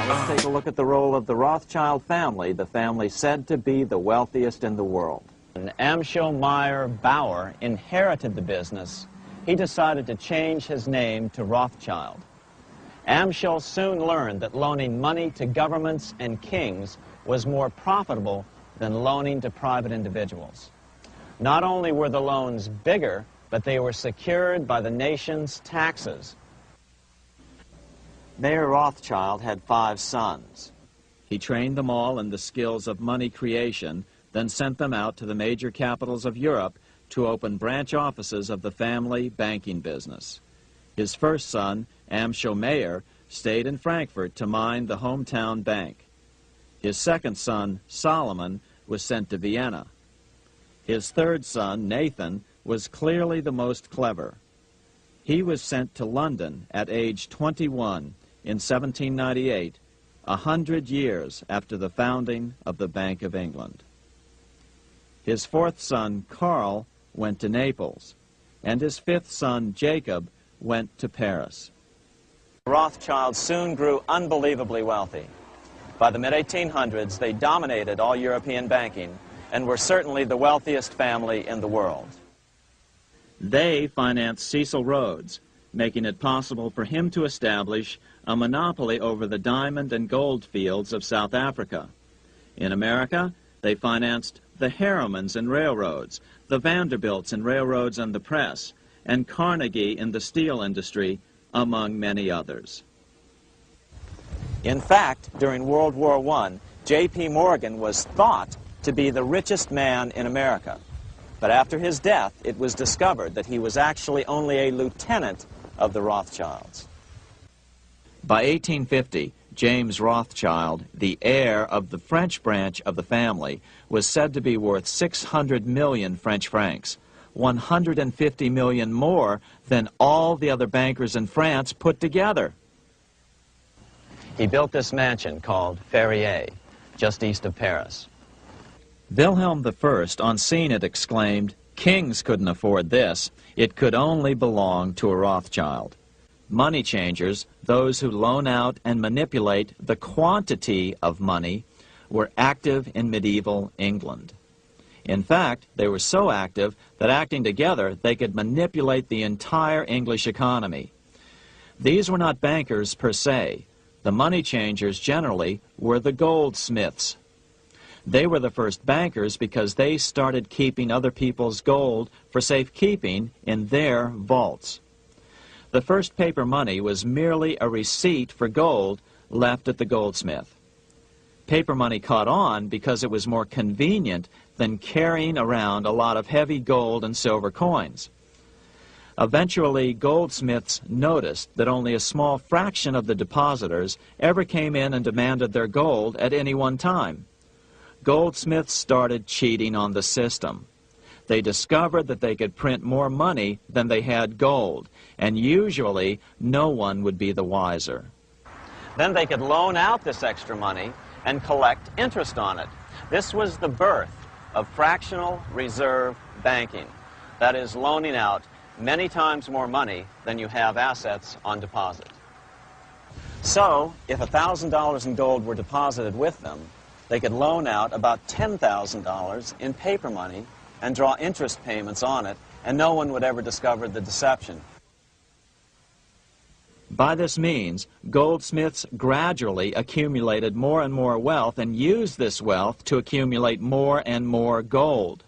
Now let's take a look at the role of the Rothschild family, the family said to be the wealthiest in the world. When Amschel Meyer Bauer inherited the business, he decided to change his name to Rothschild. Amschel soon learned that loaning money to governments and kings was more profitable than loaning to private individuals. Not only were the loans bigger, but they were secured by the nation's taxes. Mayer Rothschild had 5 sons. He trained them all in the skills of money creation, then sent them out to the major capitals of Europe to open branch offices of the family banking business. His first son, Amschel Meyer, stayed in Frankfurt to mind the hometown bank. His second son, Solomon, was sent to Vienna. His third son, Nathan, was clearly the most clever. He was sent to London at age 21 in 1798, 100 years after the founding of the Bank of England. His fourth son, Karl, went to Naples, and his fifth son, Jacob, went to Paris. Rothschilds soon grew unbelievably wealthy. By the mid-1800s, they dominated all European banking and were certainly the wealthiest family in the world. They financed Cecil Rhodes, making it possible for him to establish a monopoly over the diamond and gold fields of South Africa. In America, they financed the Harrimans in railroads, the Vanderbilts in railroads and the press, and Carnegie in the steel industry, among many others. In fact, during World War I, J.P. Morgan was thought to be the richest man in America. But after his death, it was discovered that he was actually only a lieutenant of the Rothschilds. By 1850, James Rothschild, the heir of the French branch of the family, was said to be worth 600 million French francs, 150 million more than all the other bankers in France put together. He built this mansion called Ferrier, just east of Paris. Wilhelm I, on seeing it, exclaimed, "Kings couldn't afford this. It could only belong to a Rothschild." Money changers, those who loan out and manipulate the quantity of money, were active in medieval England. In fact, they were so active that acting together, they could manipulate the entire English economy. These were not bankers per se. The money changers generally were the goldsmiths. They were the first bankers because they started keeping other people's gold for safekeeping in their vaults. The first paper money was merely a receipt for gold left at the goldsmith. Paper money caught on because it was more convenient than carrying around a lot of heavy gold and silver coins. Eventually, goldsmiths noticed that only a small fraction of the depositors ever came in and demanded their gold at any one time. Goldsmiths started cheating on the system. They discovered that they could print more money than they had gold, and usually no one would be the wiser. Then they could loan out this extra money and collect interest on it. This was the birth of fractional reserve banking. That is, loaning out many times more money than you have assets on deposit. So, if $1,000 in gold were deposited with them, they could loan out about $10,000 in paper money and draw interest payments on it, and no one would ever discover the deception. By this means, goldsmiths gradually accumulated more and more wealth and used this wealth to accumulate more and more gold.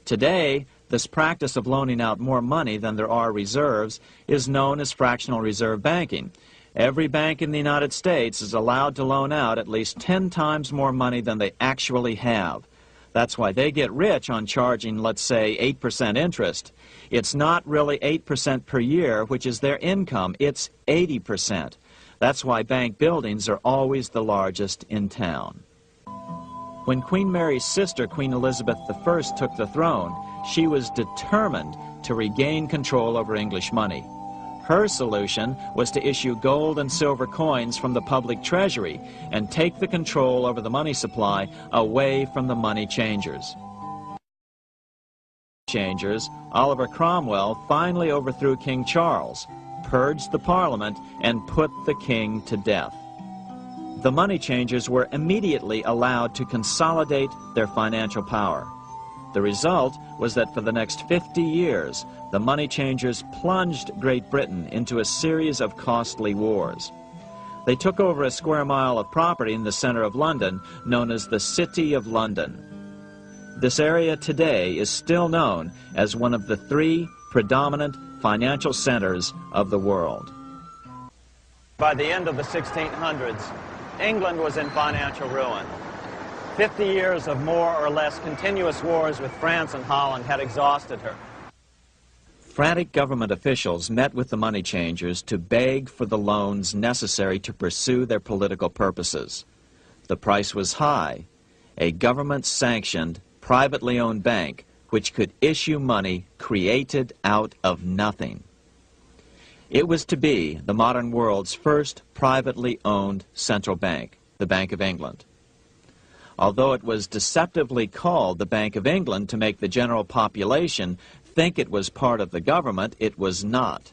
Today, this practice of loaning out more money than there are reserves is known as fractional reserve banking. Every bank in the United States is allowed to loan out at least 10 times more money than they actually have. That's why they get rich on charging, let's say, 8% interest. It's not really 8% per year, which is their income. It's 80%. That's why bank buildings are always the largest in town. When Queen Mary's sister, Queen Elizabeth I, took the throne, she was determined to regain control over English money. Her solution was to issue gold and silver coins from the public treasury and take the control over the money supply away from the money changers. Oliver Cromwell finally overthrew King Charles, purged the Parliament, and put the king to death. the money changers were immediately allowed to consolidate their financial power. The result was that for the next 50 years, the money changers plunged Great Britain into a series of costly wars. They took over a square mile of property in the center of London, known as the City of London. This area today is still known as one of the 3 predominant financial centers of the world. By the end of the 1600s, England was in financial ruin. 50 years of more or less continuous wars with France and Holland had exhausted her. Frantic government officials met with the money changers to beg for the loans necessary to pursue their political purposes. The price was high. A government-sanctioned, privately owned bank which could issue money created out of nothing. It was to be the modern world's first privately owned central bank, the Bank of England. Although it was deceptively called the Bank of England to make the general population think it was part of the government, it was not.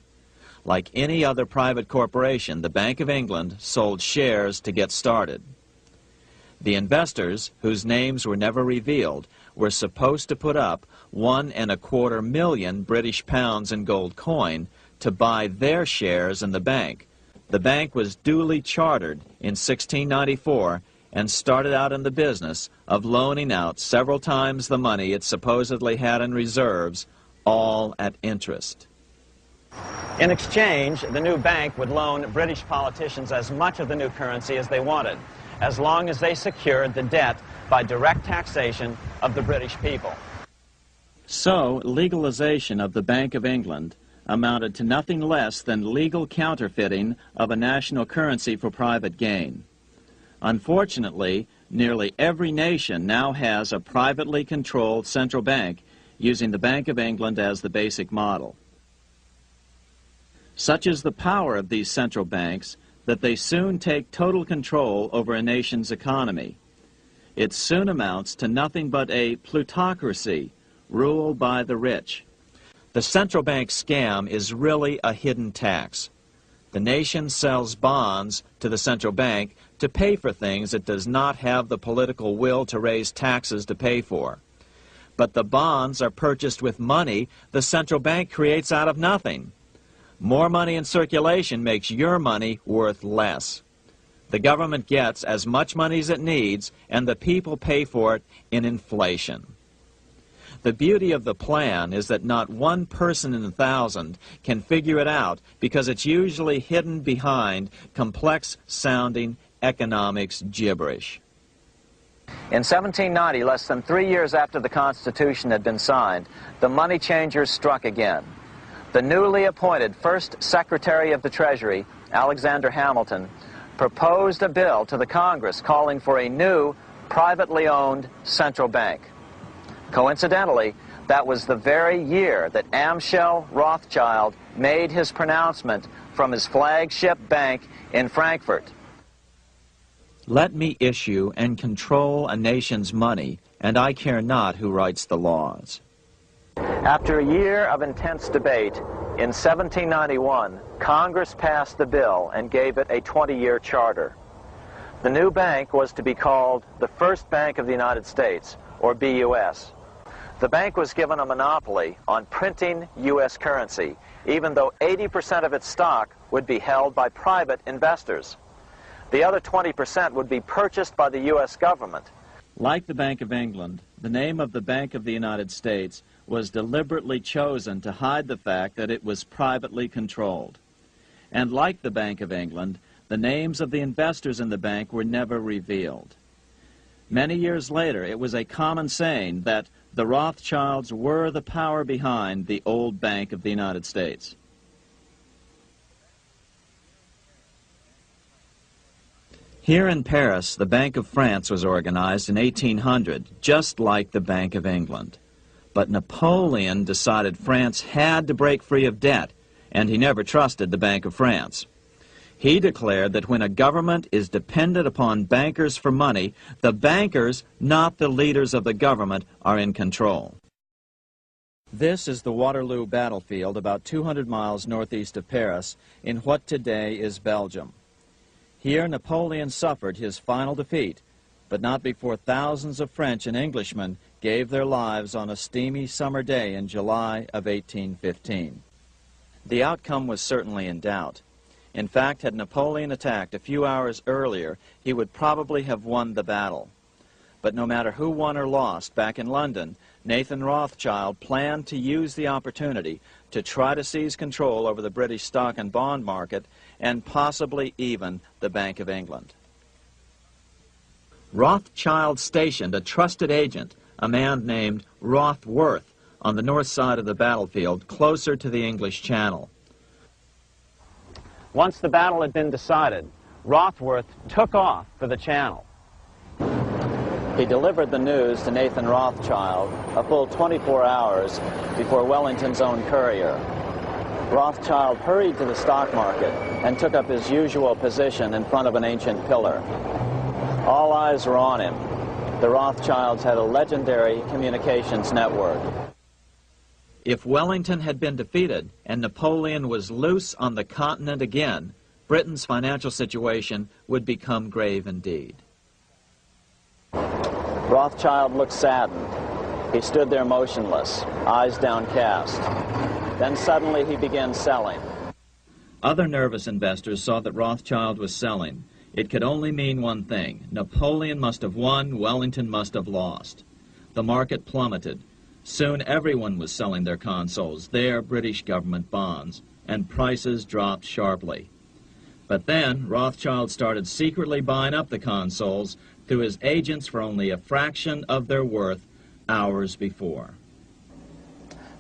Like any other private corporation, the Bank of England sold shares to get started. The investors, whose names were never revealed, were supposed to put up £1.25 million British pounds in gold coin to buy their shares in the bank. The bank was duly chartered in 1694 and started out in the business of loaning out several times the money it supposedly had in reserves, all at interest. In exchange, the new bank would loan British politicians as much of the new currency as they wanted, as long as they secured the debt by direct taxation of the British people. So, legalization of the Bank of England amounted to nothing less than legal counterfeiting of a national currency for private gain. Unfortunately, nearly every nation now has a privately controlled central bank using the Bank of England as the basic model. Such is the power of these central banks that they soon take total control over a nation's economy. It soon amounts to nothing but a plutocracy ruled by the rich. The central bank scam is really a hidden tax. The nation sells bonds to the central bank to pay for things it does not have the political will to raise taxes to pay for. But the bonds are purchased with money the central bank creates out of nothing. More money in circulation makes your money worth less. The government gets as much money as it needs, and the people pay for it in inflation. The beauty of the plan is that not one person in 1,000 can figure it out because it's usually hidden behind complex-sounding economics gibberish. In 1790, less than 3 years after the Constitution had been signed, the money changers struck again. The newly appointed first Secretary of the Treasury, Alexander Hamilton, proposed a bill to the Congress calling for a new, privately owned central bank. Coincidentally, that was the very year that Amschel Rothschild made his pronouncement from his flagship bank in Frankfurt. Let me issue and control a nation's money, and I care not who writes the laws. After a year of intense debate, in 1791, Congress passed the bill and gave it a 20-year charter. The new bank was to be called the First Bank of the United States, or BUS. The bank was given a monopoly on printing U.S. currency, even though 80% of its stock would be held by private investors. The other 20% would be purchased by the U.S. government. Like the Bank of England, the name of the Bank of the United States was deliberately chosen to hide the fact that it was privately controlled. And like the Bank of England, the names of the investors in the bank were never revealed. Many years later, it was a common saying that the Rothschilds were the power behind the old Bank of the United States. Here in Paris, the Bank of France was organized in 1800, just like the Bank of England. But Napoleon decided France had to break free of debt, and he never trusted the Bank of France. He declared that when a government is dependent upon bankers for money, the bankers, not the leaders of the government, are in control. This is the Waterloo battlefield about 200 miles northeast of Paris in what today is Belgium. Here Napoleon suffered his final defeat, but not before thousands of French and Englishmen gave their lives on a steamy summer day in July of 1815. The outcome was certainly in doubt. In fact, had Napoleon attacked a few hours earlier, he would probably have won the battle. But no matter who won or lost, back in London, Nathan Rothschild planned to use the opportunity to try to seize control over the British stock and bond market and possibly even the Bank of England. Rothschild stationed a trusted agent, a man named Rothworth, on the north side of the battlefield, closer to the English Channel. Once the battle had been decided, Rothworth took off for the Channel. He delivered the news to Nathan Rothschild a full 24 hours before Wellington's own courier. Rothschild hurried to the stock market and took up his usual position in front of an ancient pillar. All eyes were on him. The Rothschilds had a legendary communications network. If Wellington had been defeated and Napoleon was loose on the continent again, Britain's financial situation would become grave indeed. Rothschild looked saddened. He stood there motionless, eyes downcast. Then suddenly he began selling. Other nervous investors saw that Rothschild was selling. It could only mean one thing. Napoleon must have won, Wellington must have lost. The market plummeted. Soon everyone was selling their consols, their British government bonds, and prices dropped sharply. But then Rothschild started secretly buying up the consols through his agents for only a fraction of their worth hours before.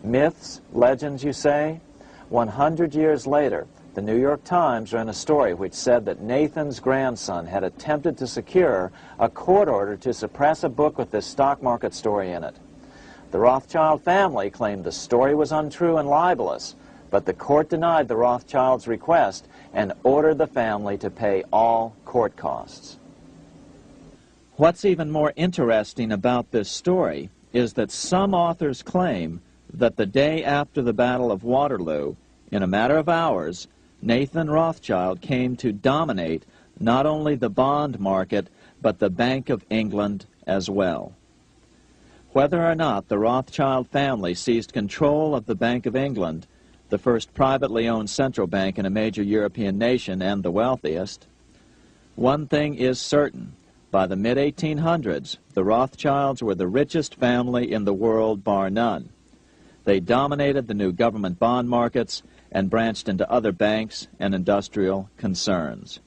Myths, legends, you say? 100 years later, the New York Times ran a story which said that Nathan's grandson had attempted to secure a court order to suppress a book with this stock market story in it. The Rothschild family claimed the story was untrue and libelous, but the court denied the Rothschilds' request and ordered the family to pay all court costs. What's even more interesting about this story is that some authors claim that the day after the Battle of Waterloo, in a matter of hours, Nathan Rothschild came to dominate not only the bond market, but the Bank of England as well. Whether or not the Rothschild family seized control of the Bank of England, the first privately owned central bank in a major European nation and the wealthiest, one thing is certain. By the mid-1800s, the Rothschilds were the richest family in the world, bar none. They dominated the new government bond markets and branched into other banks and industrial concerns.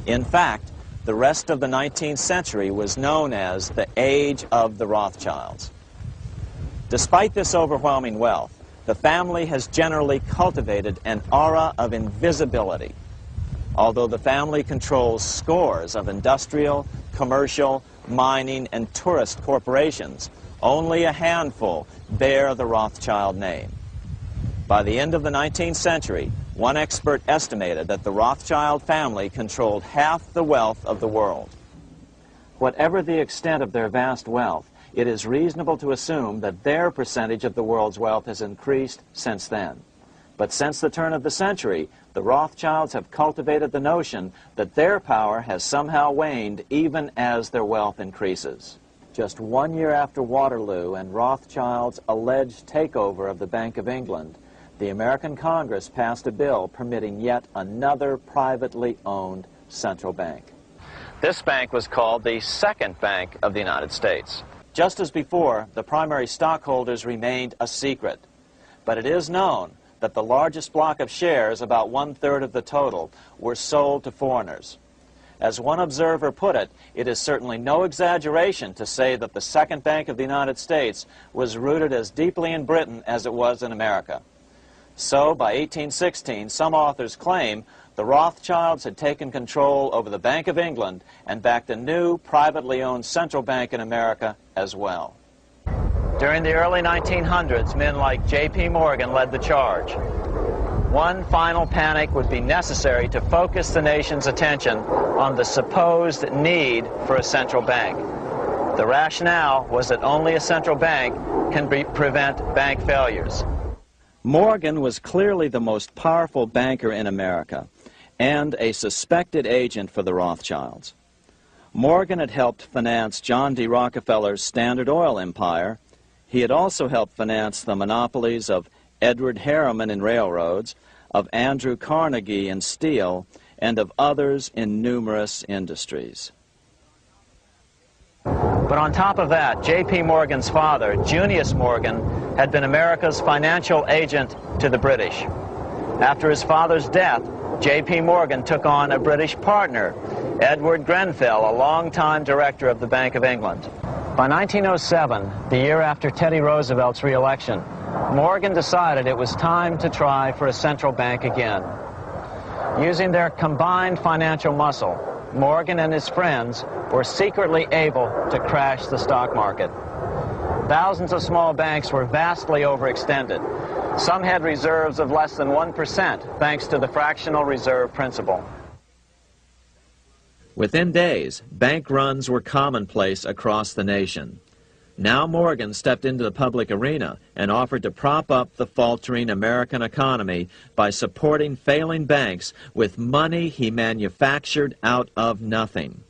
In fact, the rest of the 19th century was known as the Age of the Rothschilds. Despite this overwhelming wealth, the family has generally cultivated an aura of invisibility. Although the family controls scores of industrial, commercial, mining, and tourist corporations, only a handful bear the Rothschild name. By the end of the 19th century, one expert estimated that the Rothschild family controlled half the wealth of the world. Whatever the extent of their vast wealth, it is reasonable to assume that their percentage of the world's wealth has increased since then. But since the turn of the century, the Rothschilds have cultivated the notion that their power has somehow waned even as their wealth increases. Just 1 year after Waterloo and Rothschild's alleged takeover of the Bank of England, the American Congress passed a bill permitting yet another privately owned central bank. This bank was called the Second Bank of the United States. Just as before, the primary stockholders remained a secret. But it is known that the largest block of shares, about 1/3 of the total, were sold to foreigners. As one observer put it, it is certainly no exaggeration to say that the Second Bank of the United States was rooted as deeply in Britain as it was in America. So, by 1816, some authors claim the Rothschilds had taken control over the Bank of England and backed a new, privately owned central bank in America as well. During the early 1900s, men like J.P. Morgan led the charge. One final panic would be necessary to focus the nation's attention on the supposed need for a central bank. The rationale was that only a central bank can prevent bank failures. Morgan was clearly the most powerful banker in America, and a suspected agent for the Rothschilds. Morgan had helped finance John D. Rockefeller's Standard Oil empire. He had also helped finance the monopolies of Edward Harriman in railroads, of Andrew Carnegie in steel, and of others in numerous industries. But on top of that, J.P. Morgan's father, Junius Morgan, had been America's financial agent to the British. After his father's death, J.P. Morgan took on a British partner, Edward Grenfell, a longtime director of the Bank of England. By 1907, the year after Teddy Roosevelt's re-election, Morgan decided it was time to try for a central bank again. Using their combined financial muscle, Morgan and his friends were secretly able to crash the stock market. Thousands of small banks were vastly overextended. Some had reserves of less than 1% thanks to the fractional reserve principle. Within days, bank runs were commonplace across the nation. Now Morgan stepped into the public arena and offered to prop up the faltering American economy by supporting failing banks with money he manufactured out of nothing.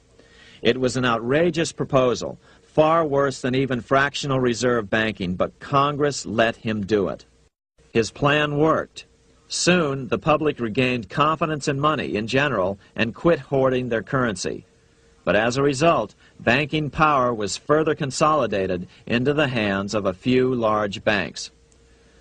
It was an outrageous proposal, far worse than even fractional reserve banking, but Congress let him do it. His plan worked. Soon, the public regained confidence in money in general and quit hoarding their currency. But as a result, banking power was further consolidated into the hands of a few large banks.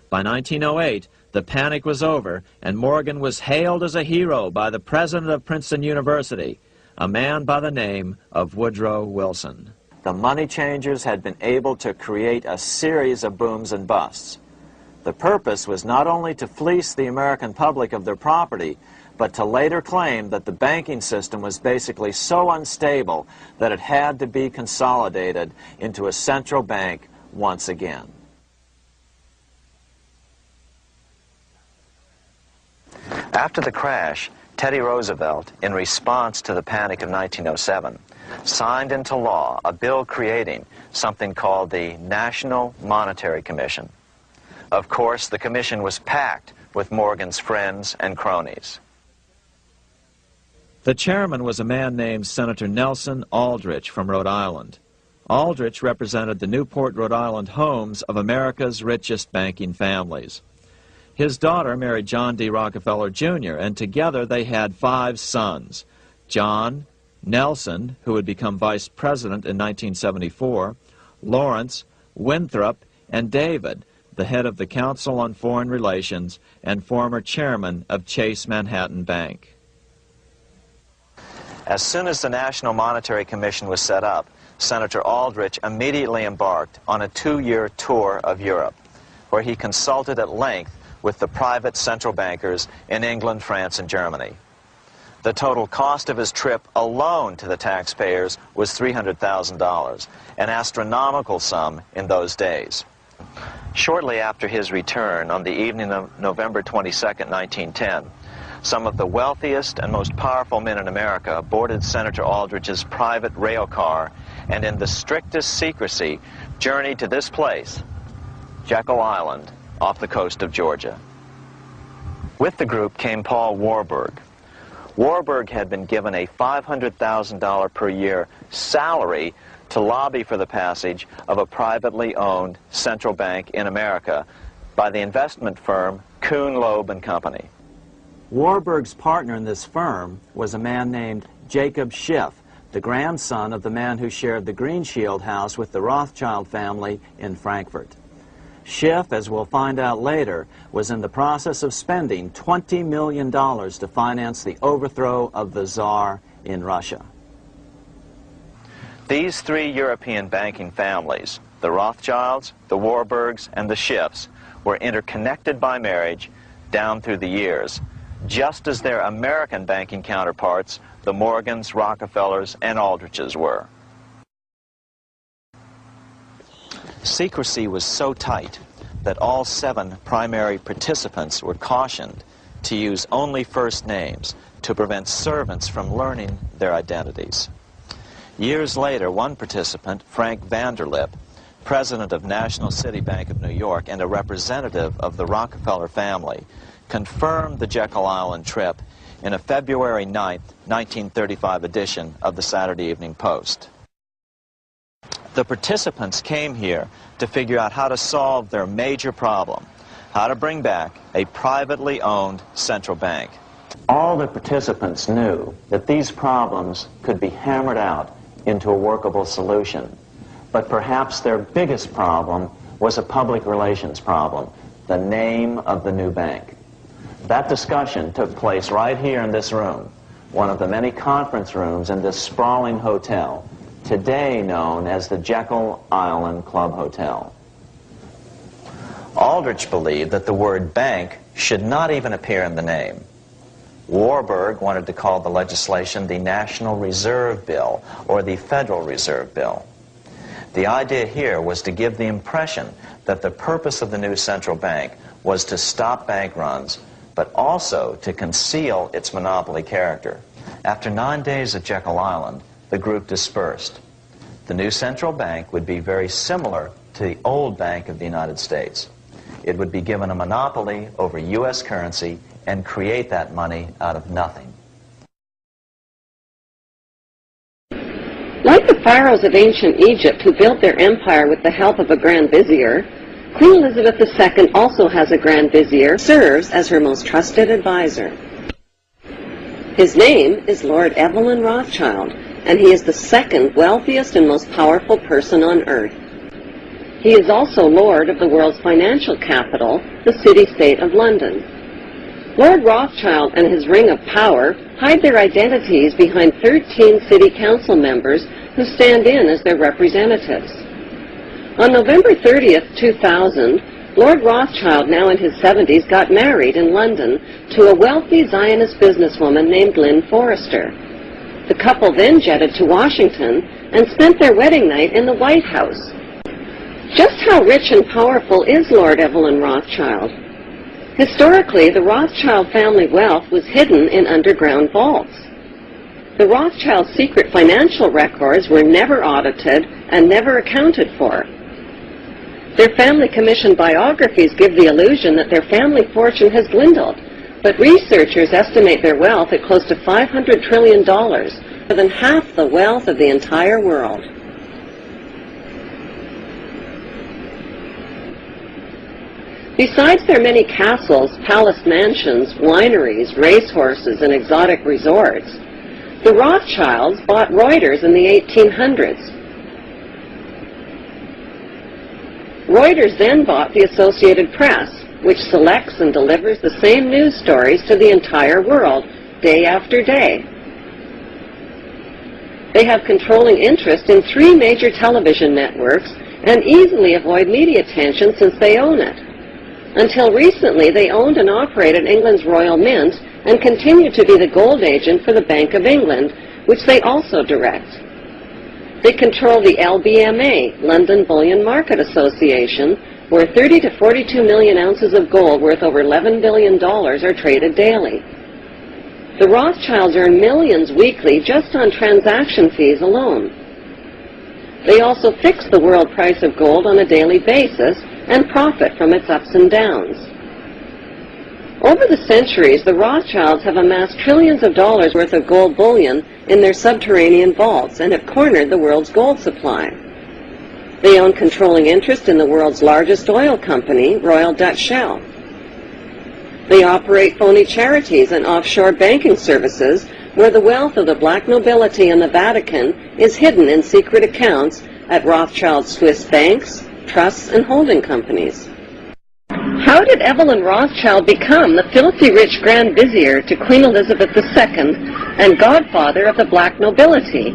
By 1908, the panic was over, and Morgan was hailed as a hero by the president of Princeton University, a man by the name of Woodrow Wilson. The money changers had been able to create a series of booms and busts. The purpose was not only to fleece the American public of their property, but to later claim that the banking system was basically so unstable that it had to be consolidated into a central bank once again. After the crash, Teddy Roosevelt, in response to the panic of 1907, signed into law a bill creating something called the National Monetary Commission. Of course, the commission was packed with Morgan's friends and cronies. The chairman was a man named Senator Nelson Aldrich from Rhode Island. Aldrich represented the Newport, Rhode Island homes of America's richest banking families. His daughter married John D. Rockefeller, Jr., and together they had 5 sons: John, Nelson, who would become vice president in 1974, Lawrence, Winthrop, and David, the head of the Council on Foreign Relations and former chairman of Chase Manhattan Bank. As soon as the National Monetary Commission was set up, Senator Aldrich immediately embarked on a 2-year tour of Europe, where he consulted at length with the private central bankers in England, France, and Germany. The total cost of his trip alone to the taxpayers was $300,000, an astronomical sum in those days. Shortly after his return, on the evening of November 22, 1910, some of the wealthiest and most powerful men in America boarded Senator Aldrich's private rail car and in the strictest secrecy journeyed to this place, Jekyll Island, off the coast of Georgia. With the group came Paul Warburg. Warburg had been given a $500,000 per year salary to lobby for the passage of a privately owned central bank in America by the investment firm Kuhn, Loeb and Company. Warburg's partner in this firm was a man named Jacob Schiff, the grandson of the man who shared the Greenshield house with the Rothschild family in Frankfurt. Schiff, as we'll find out later, was in the process of spending $20 million to finance the overthrow of the Tsar in Russia. These 3 European banking families, the Rothschilds, the Warburgs, and the Schiffs, were interconnected by marriage down through the years, just as their American banking counterparts, the Morgans, Rockefellers, and Aldriches were. Secrecy was so tight that all 7 primary participants were cautioned to use only first names to prevent servants from learning their identities. Years later, one participant, Frank Vanderlip, president of National City Bank of New York and a representative of the Rockefeller family, confirmed the Jekyll Island trip in a February 9, 1935 edition of the Saturday Evening Post. The participants came here to figure out how to solve their major problem, how to bring back a privately owned central bank. All the participants knew that these problems could be hammered out into a workable solution. But perhaps their biggest problem was a public relations problem, the name of the new bank. That discussion took place right here in this room, one of the many conference rooms in this sprawling hotel, today known as the Jekyll Island Club Hotel. Aldrich believed that the word bank should not even appear in the name. Warburg wanted to call the legislation the National Reserve Bill or the Federal Reserve Bill. The idea here was to give the impression that the purpose of the new central bank was to stop bank runs, but also to conceal its monopoly character. After 9 days at Jekyll Island, the group dispersed. The new central bank would be very similar to the old Bank of the United States. It would be given a monopoly over U.S. currency and create that money out of nothing. Like the pharaohs of ancient Egypt who built their empire with the help of a grand vizier, Queen Elizabeth II also has a grand vizier, serves as her most trusted advisor. His name is Lord Evelyn Rothschild, and he is the second wealthiest and most powerful person on earth. He is also Lord of the world's financial capital, the city-state of London. Lord Rothschild and his ring of power hide their identities behind 13 city council members who stand in as their representatives. On November 30th, 2000, Lord Rothschild, now in his 70s, got married in London to a wealthy Zionist businesswoman named Lynn Forrester. The couple then jetted to Washington and spent their wedding night in the White House. Just how rich and powerful is Lord Evelyn Rothschild? Historically, the Rothschild family wealth was hidden in underground vaults. The Rothschild secret financial records were never audited and never accounted for. Their family commissioned biographies give the illusion that their family fortune has dwindled, but researchers estimate their wealth at close to $500 trillion, more than half the wealth of the entire world. Besides their many castles, palace mansions, wineries, racehorses, and exotic resorts, the Rothschilds bought Reuters in the 1800s. Reuters then bought the Associated Press, which selects and delivers the same news stories to the entire world, day after day. They have controlling interest in 3 major television networks and easily avoid media attention since they own it. Until recently, they owned and operated England's Royal Mint and continue to be the gold agent for the Bank of England, which they also direct. They control the LBMA, London Bullion Market Association, where 30 to 42 million ounces of gold worth over $11 billion are traded daily. The Rothschilds earn millions weekly just on transaction fees alone. They also fix the world price of gold on a daily basis and profit from its ups and downs. Over the centuries, the Rothschilds have amassed trillions of dollars worth of gold bullion in their subterranean vaults and have cornered the world's gold supply. They own controlling interest in the world's largest oil company, Royal Dutch Shell. They operate phony charities and offshore banking services where the wealth of the black nobility and the Vatican is hidden in secret accounts at Rothschild Swiss banks, trusts, and holding companies. How did Evelyn Rothschild become the filthy rich Grand Vizier to Queen Elizabeth II and godfather of the black nobility?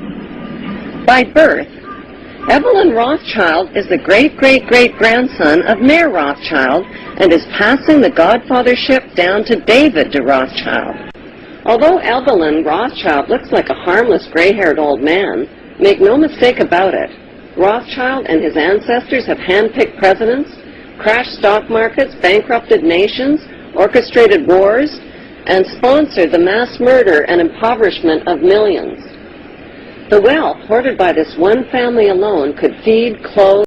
By birth, Evelyn Rothschild is the great-great-great-grandson of Mayor Rothschild and is passing the godfathership down to David de Rothschild. Although Evelyn Rothschild looks like a harmless gray-haired old man, make no mistake about it, Rothschild and his ancestors have handpicked presidents, crashed stock markets, bankrupted nations, orchestrated wars, and sponsored the mass murder and impoverishment of millions. The wealth hoarded by this one family alone could feed, clothe,